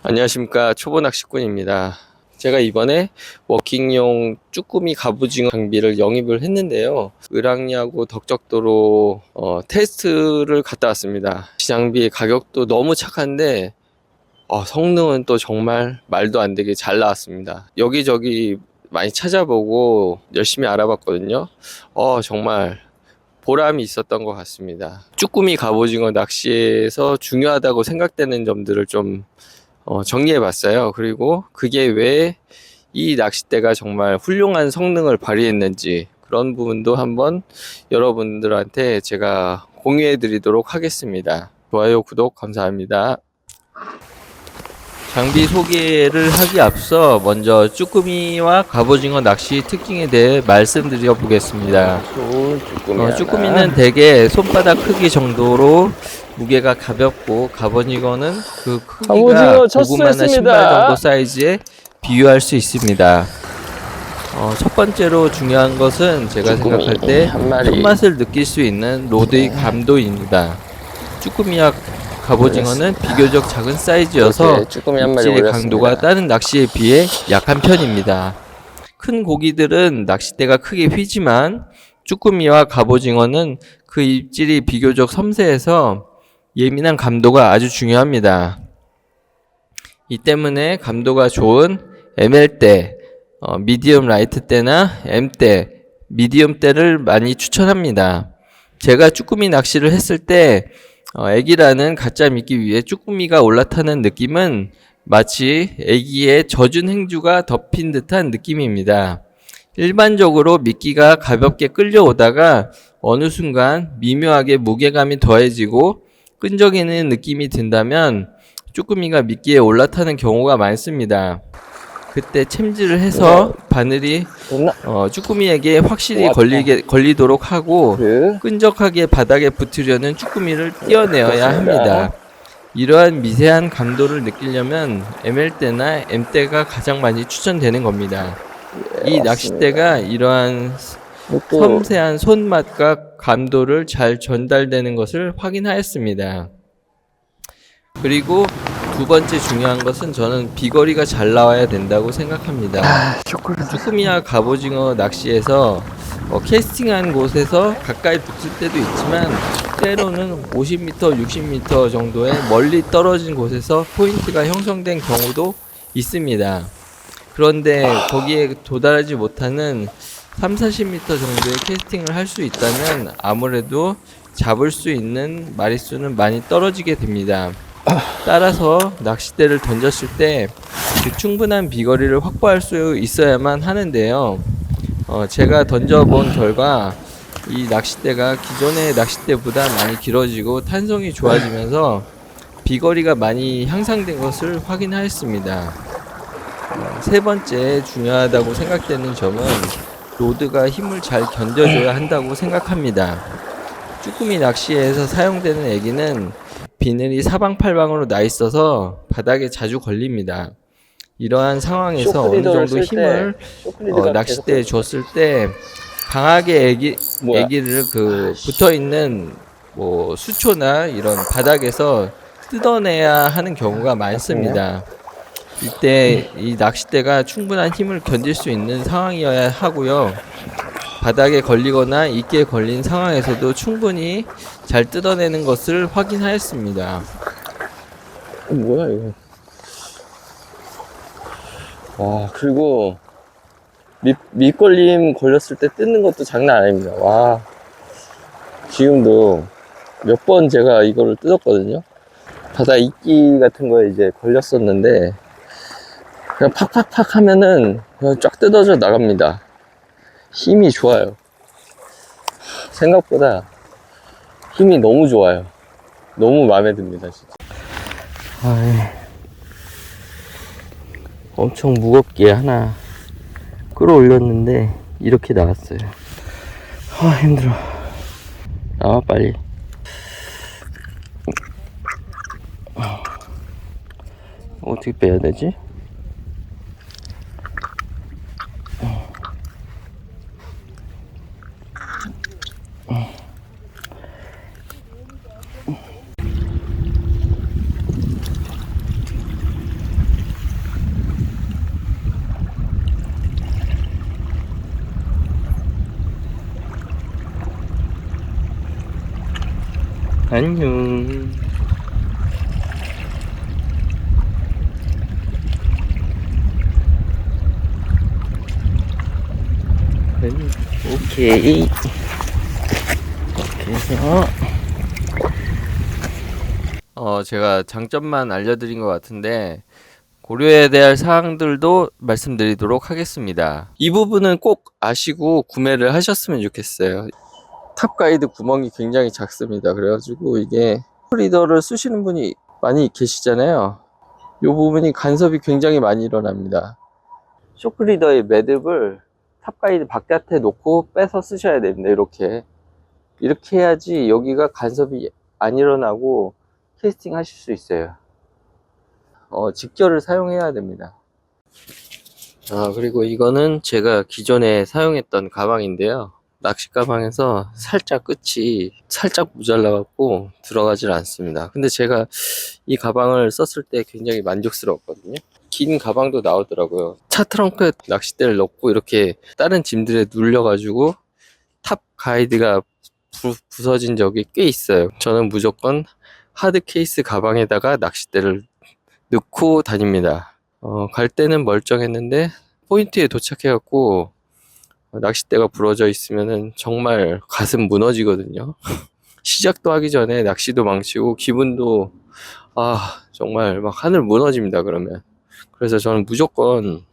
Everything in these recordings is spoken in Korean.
안녕하십니까, 초보 낚시꾼입니다. 제가 이번에 워킹용 쭈꾸미 갑오징어 장비를 영입을 했는데요, 을왕리하고 덕적도로 테스트를 갔다 왔습니다. 이 장비 가격도 너무 착한데 성능은 또 정말 말도 안 되게 잘 나왔습니다. 여기저기 많이 찾아보고 열심히 알아봤거든요. 정말 보람이 있었던 것 같습니다. 쭈꾸미 갑오징어 낚시에서 중요하다고 생각되는 점들을 좀 정리해 봤어요. 그리고 그게 왜 이 낚싯대가 정말 훌륭한 성능을 발휘했는지 그런 부분도 한번 여러분들한테 제가 공유해 드리도록 하겠습니다. 좋아요, 구독 감사합니다. 장비 소개를 하기 앞서 먼저 쭈꾸미와 갑오징어 낚시 특징에 대해 말씀드려 보겠습니다. 쭈꾸미는 대개 손바닥 크기 정도로 무게가 가볍고, 갑오징어는 그 크기가 고구마나 신발 정도 사이즈에 비유할 수 있습니다. 첫 번째로 중요한 것은 제가 생각할 때 손맛을 느낄 수 있는 로드의 감도입니다. 쭈꾸미와 갑오징어는 비교적 작은 사이즈여서 입질의 강도가 다른 낚시에 비해 약한 편입니다. 큰 고기들은 낚싯대가 크게 휘지만 쭈꾸미와 갑오징어는 그 입질이 비교적 섬세해서 예민한 감도가 아주 중요합니다. 이 때문에 감도가 좋은 ML대, 미디엄 라이트 대나 M대, 미디엄 대를 많이 추천합니다. 제가 쭈꾸미 낚시를 했을 때 애기라는 가짜 미끼 위에 쭈꾸미가 올라타는 느낌은 마치 애기의 젖은 행주가 덮인 듯한 느낌입니다. 일반적으로 미끼가 가볍게 끌려오다가 어느 순간 미묘하게 무게감이 더해지고 끈적이는 느낌이 든다면 쭈꾸미가 미끼에 올라타는 경우가 많습니다. 그때 챔질을 해서 바늘이 쭈꾸미에게 확실히 걸리도록 하고 끈적하게 바닥에 붙으려는 쭈꾸미를 띄어내어야 합니다. 이러한 미세한 감도를 느끼려면 ML대나 M대가 가장 많이 추천되는 겁니다. 이 낚싯대가 이러한 섬세한 손맛과 감도를 잘 전달되는 것을 확인하였습니다. 그리고 두 번째 중요한 것은 저는 비거리가 잘 나와야 된다고 생각합니다. 쭈꾸미와 갑오징어 낚시에서 캐스팅한 곳에서 가까이 붙을 때도 있지만 때로는 50m, 60m 정도의 멀리 떨어진 곳에서 포인트가 형성된 경우도 있습니다. 그런데 거기에 도달하지 못하는 30-40m 정도의 캐스팅을 할 수 있다면 아무래도 잡을 수 있는 마리수는 많이 떨어지게 됩니다. 따라서 낚싯대를 던졌을 때 충분한 비거리를 확보할 수 있어야만 하는데요. 제가 던져본 결과 이 낚싯대가 기존의 낚싯대보다 많이 길어지고 탄성이 좋아지면서 비거리가 많이 향상된 것을 확인하였습니다. 세 번째 중요하다고 생각되는 점은 로드가 힘을 잘 견뎌줘야 한다고 생각합니다. 쭈꾸미 낚시에서 사용되는 애기는 비늘이 사방팔방으로 나 있어서 바닥에 자주 걸립니다. 이러한 상황에서 어느 정도 힘을 낚싯대에 줬을 때 강하게 애기를 붙어 있는 수초나 이런 바닥에서 뜯어내야 하는 경우가 많습니다. 이때 이 낚싯대가 충분한 힘을 견딜 수 있는 상황이어야 하고요. 바닥에 걸리거나 이끼에 걸린 상황에서도 충분히 잘 뜯어내는 것을 확인하였습니다. 뭐야 이거? 와, 그리고 밑걸림 걸렸을 때 뜯는 것도 장난 아닙니다. 와, 지금도 몇 번 제가 이거를 뜯었거든요. 바다 이끼 같은 거에 이제 걸렸었는데 그냥 팍팍팍 하면은 그냥 쫙 뜯어져 나갑니다. 힘이 좋아요. 생각보다 힘이 너무 좋아요. 너무 마음에 듭니다, 진짜. 엄청 무겁게 하나 끌어올렸는데 이렇게 나왔어요. 힘들어. 빨리. 어떻게 빼야 되지? 안녕. 오케이. 이렇게 해서 제가 장점만 알려드린 것 같은데 고려해야 될 사항들도 말씀드리도록 하겠습니다. 이 부분은 꼭 아시고 구매를 하셨으면 좋겠어요. 탑 가이드 구멍이 굉장히 작습니다. 그래가지고 이게 리더를 쓰시는 분이 많이 계시잖아요. 이 부분이 간섭이 굉장히 많이 일어납니다. 쇼크리더의 매듭을 탑 가이드 바깥에 놓고 빼서 쓰셔야 됩니다. 이렇게 해야지 여기가 간섭이 안 일어나고 캐스팅 하실 수 있어요. 직결을 사용해야 됩니다. 그리고 이거는 제가 기존에 사용했던 가방인데요. 낚시 가방에서 살짝 끝이 살짝 모자라 갖고 들어가질 않습니다. 근데 제가 이 가방을 썼을 때 굉장히 만족스러웠거든요. 긴 가방도 나오더라고요. 차 트렁크에 낚싯대를 넣고 이렇게 다른 짐들에 눌려 가지고 탑 가이드가 부서진 적이 꽤 있어요. 저는 무조건 하드 케이스 가방에다가 낚싯대를 넣고 다닙니다. 갈 때는 멀쩡했는데 포인트에 도착해갖고 낚싯대가 부러져 있으면은 정말 가슴 무너지거든요. 시작도 하기 전에 낚시도 망치고 기분도 정말 막 하늘 무너집니다. 그러면 그래서 저는 무조건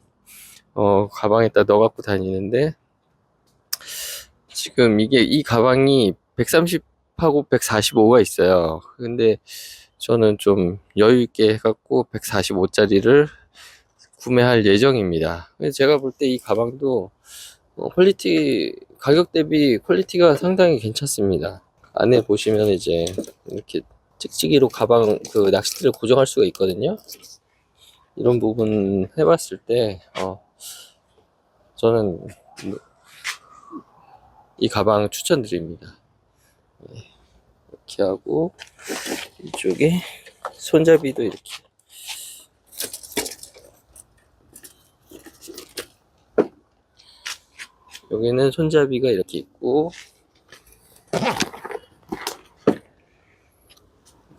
가방에다 넣어갖고 다니는데 지금 이 가방이 130하고 145가 있어요. 근데 저는 좀 여유 있게 해갖고 145짜리를 구매할 예정입니다. 제가 볼 때 이 가방도 가격 대비 퀄리티가 상당히 괜찮습니다. 안에 보시면 이제 이렇게 찍찍이로 가방 낚싯대를 고정할 수가 있거든요. 이런 부분 해봤을 때 저는 이 가방 추천드립니다. 이렇게 하고 이쪽에 손잡이도 이렇게 여기는 손잡이가 이렇게 있고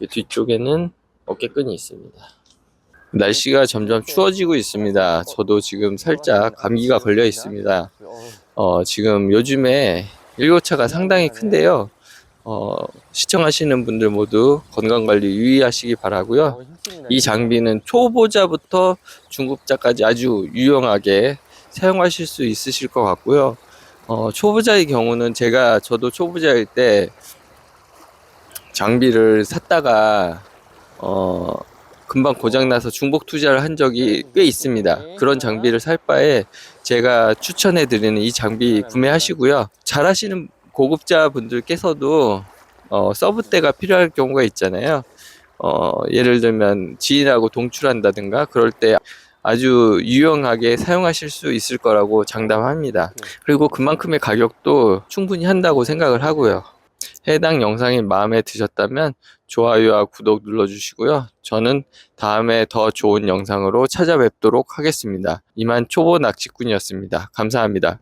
뒤쪽에는 어깨끈이 있습니다. 날씨가 점점 추워지고 있습니다. 저도 지금 살짝 감기가 걸려 있습니다. 지금 요즘에 일교차가 상당히 큰데요. 시청하시는 분들 모두 건강관리 유의하시기 바라고요. 이 장비는 초보자부터 중급자까지 아주 유용하게 사용하실 수 있으실 것 같고요. 초보자의 경우는 저도 초보자일 때 장비를 샀다가 금방 고장나서 중복 투자를 한 적이 꽤 있습니다. 그런 장비를 살 바에 제가 추천해 드리는 이 장비 구매하시고요. 잘하시는 고급자 분들께서도 서브대가 필요할 경우가 있잖아요. 예를 들면 지인하고 동출한다든가 그럴 때 아주 유용하게 사용하실 수 있을 거라고 장담합니다. 그리고 그만큼의 가격도 충분히 한다고 생각을 하고요. 해당 영상이 마음에 드셨다면 좋아요와 구독 눌러주시고요. 저는 다음에 더 좋은 영상으로 찾아뵙도록 하겠습니다. 이만 초보 낚시꾼이었습니다. 감사합니다.